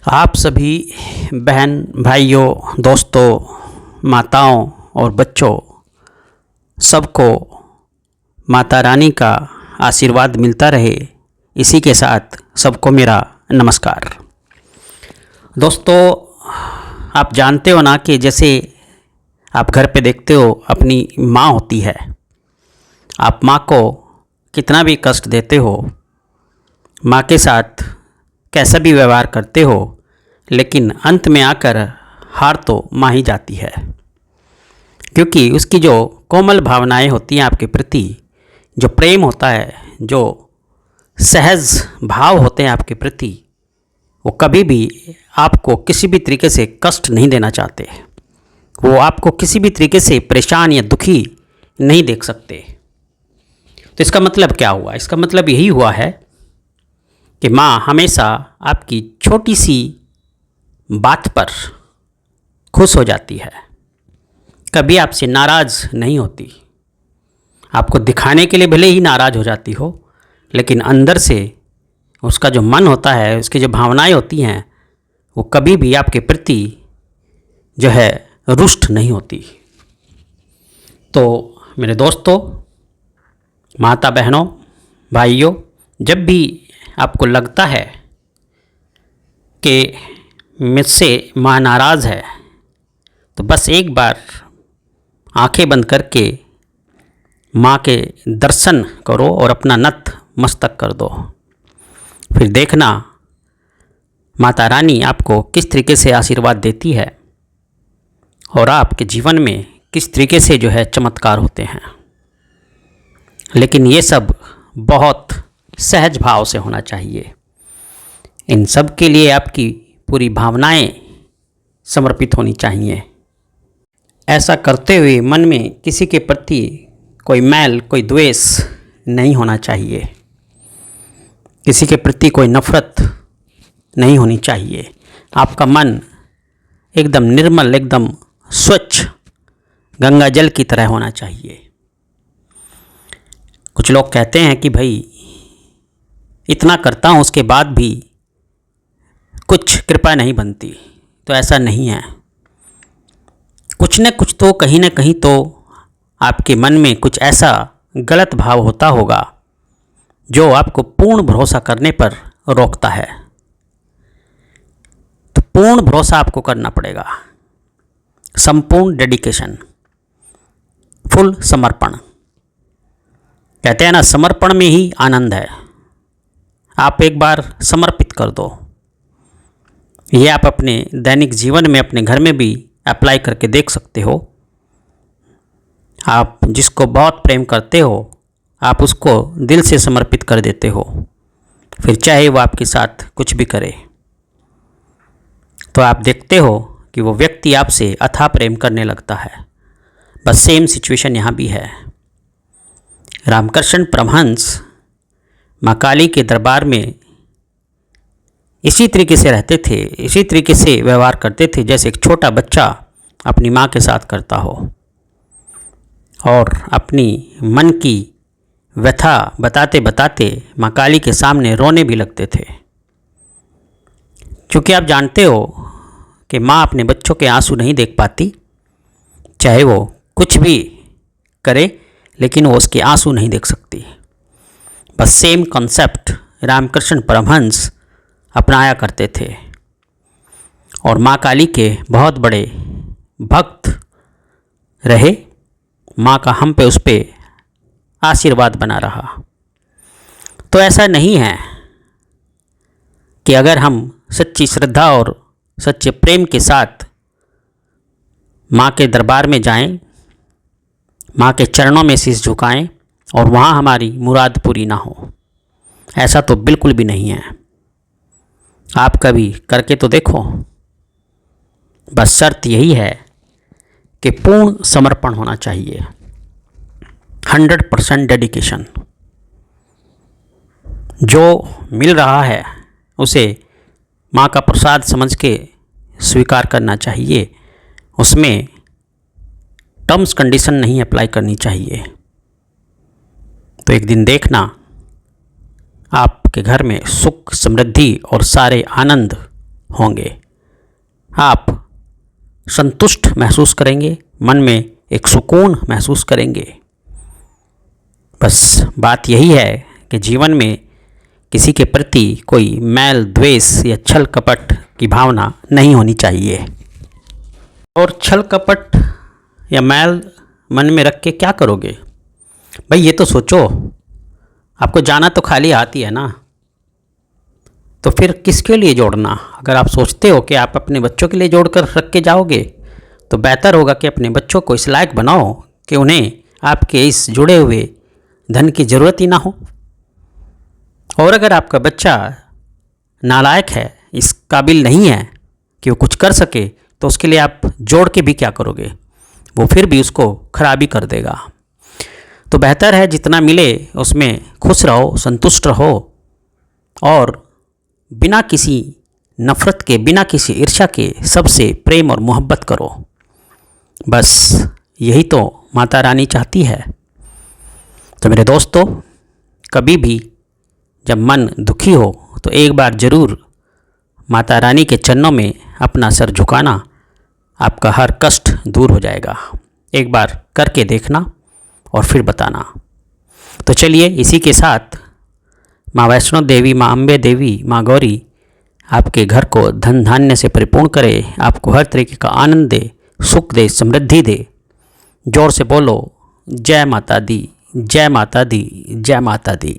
आप सभी बहन भाइयों, दोस्तों, माताओं और बच्चों सबको माता रानी का आशीर्वाद मिलता रहे, इसी के साथ सबको मेरा नमस्कार। दोस्तों, आप जानते हो ना कि जैसे आप घर पे देखते हो अपनी माँ होती है, आप माँ को कितना भी कष्ट देते हो, माँ के साथ कैसा भी व्यवहार करते हो, लेकिन अंत में आकर हार तो माँ ही जाती है। क्योंकि उसकी जो कोमल भावनाएं होती हैं आपके प्रति, जो प्रेम होता है, जो सहज भाव होते हैं आपके प्रति, वो कभी भी आपको किसी भी तरीके से कष्ट नहीं देना चाहते। वो आपको किसी भी तरीके से परेशान या दुखी नहीं देख सकते। तो इसका मतलब क्या हुआ? इसका मतलब यही हुआ है कि माँ हमेशा आपकी छोटी सी बात पर खुश हो जाती है, कभी आपसे नाराज़ नहीं होती। आपको दिखाने के लिए भले ही नाराज़ हो जाती हो, लेकिन अंदर से उसका जो मन होता है, उसकी जो भावनाएं होती हैं, वो कभी भी आपके प्रति जो है रुष्ट नहीं होती। तो मेरे दोस्तों, माता बहनों, भाइयों, जब भी आपको लगता है कि मुझसे माँ नाराज़ है, तो बस एक बार आंखें बंद करके माँ के दर्शन करो और अपना नत मस्तक कर दो। फिर देखना माता रानी आपको किस तरीके से आशीर्वाद देती है और आपके जीवन में किस तरीके से जो है चमत्कार होते हैं। लेकिन ये सब बहुत सहज भाव से होना चाहिए। इन सब के लिए आपकी पूरी भावनाएं समर्पित होनी चाहिए। ऐसा करते हुए मन में किसी के प्रति कोई मैल, कोई द्वेष नहीं होना चाहिए। किसी के प्रति कोई नफरत नहीं होनी चाहिए। आपका मन एकदम निर्मल, एकदम स्वच्छ गंगा जल की तरह होना चाहिए। कुछ लोग कहते हैं कि भाई इतना करता हूँ, उसके बाद भी कुछ कृपा नहीं बनती। तो ऐसा नहीं है। कुछ न कुछ तो कहीं न कहीं तो आपके मन में कुछ ऐसा गलत भाव होता होगा जो आपको पूर्ण भरोसा करने पर रोकता है। तो पूर्ण भरोसा आपको करना पड़ेगा, संपूर्ण डेडिकेशन, फुल समर्पण। कहते हैं ना, समर्पण में ही आनंद है। आप एक बार समर्पित कर दो। ये आप अपने दैनिक जीवन में, अपने घर में भी अप्लाई करके देख सकते हो। आप जिसको बहुत प्रेम करते हो, आप उसको दिल से समर्पित कर देते हो, फिर चाहे वो आपके साथ कुछ भी करे, तो आप देखते हो कि वो व्यक्ति आपसे अथाह प्रेम करने लगता है। बस सेम सिचुएशन यहाँ भी है। रामकृष्ण परमहंस माँ काली के दरबार में इसी तरीके से रहते थे, इसी तरीके से व्यवहार करते थे जैसे एक छोटा बच्चा अपनी माँ के साथ करता हो, और अपनी मन की व्यथा बताते बताते माँ काली के सामने रोने भी लगते थे। क्योंकि आप जानते हो कि माँ अपने बच्चों के आंसू नहीं देख पाती, चाहे वो कुछ भी करे, लेकिन वो उसके आंसू नहीं देख सकती। बस सेम कॉन्सेप्ट रामकृष्ण परमहंस अपनाया करते थे और माँ काली के बहुत बड़े भक्त रहे। माँ का हम पे, उस पे आशीर्वाद बना रहा। तो ऐसा नहीं है कि अगर हम सच्ची श्रद्धा और सच्चे प्रेम के साथ माँ के दरबार में जाएं, माँ के चरणों में शीश झुकाएं और वहाँ हमारी मुराद पूरी ना हो, ऐसा तो बिल्कुल भी नहीं है। आप कभी करके तो देखो। बस शर्त यही है कि पूर्ण समर्पण होना चाहिए, 100% डेडिकेशन। जो मिल रहा है उसे माँ का प्रसाद समझ के स्वीकार करना चाहिए। उसमें टर्म्स कंडीशन नहीं अप्लाई करनी चाहिए। तो एक दिन देखना आपके घर में सुख, समृद्धि और सारे आनंद होंगे। आप संतुष्ट महसूस करेंगे, मन में एक सुकून महसूस करेंगे। बस बात यही है कि जीवन में किसी के प्रति कोई मैल, द्वेष या छल कपट की भावना नहीं होनी चाहिए। और छल कपट या मैल मन में रख के क्या करोगे भाई, ये तो सोचो। आपको जाना तो खाली हाथ ही है ना, तो फिर किसके लिए जोड़ना। अगर आप सोचते हो कि आप अपने बच्चों के लिए जोड़ कर रख के जाओगे, तो बेहतर होगा कि अपने बच्चों को इस लायक बनाओ कि उन्हें आपके इस जुड़े हुए धन की ज़रूरत ही ना हो। और अगर आपका बच्चा नालायक है, इस काबिल नहीं है कि वो कुछ कर सके, तो उसके लिए आप जोड़ के भी क्या करोगे, वो फिर भी उसको खराबी कर देगा। तो बेहतर है जितना मिले उसमें खुश रहो, संतुष्ट रहो और बिना किसी नफ़रत के, बिना किसी ईर्ष्या के सबसे प्रेम और मोहब्बत करो। बस यही तो माता रानी चाहती है। तो मेरे दोस्तों, कभी भी जब मन दुखी हो तो एक बार ज़रूर माता रानी के चरणों में अपना सर झुकाना, आपका हर कष्ट दूर हो जाएगा। एक बार करके देखना और फिर बताना। तो चलिए, इसी के साथ माँ वैष्णो देवी, माँ अम्बे देवी, माँ गौरी आपके घर को धन धान्य से परिपूर्ण करे, आपको हर तरीके का आनंद दे, सुख दे, समृद्धि दे। जोर से बोलो, जय माता दी, जय माता दी, जय माता दी।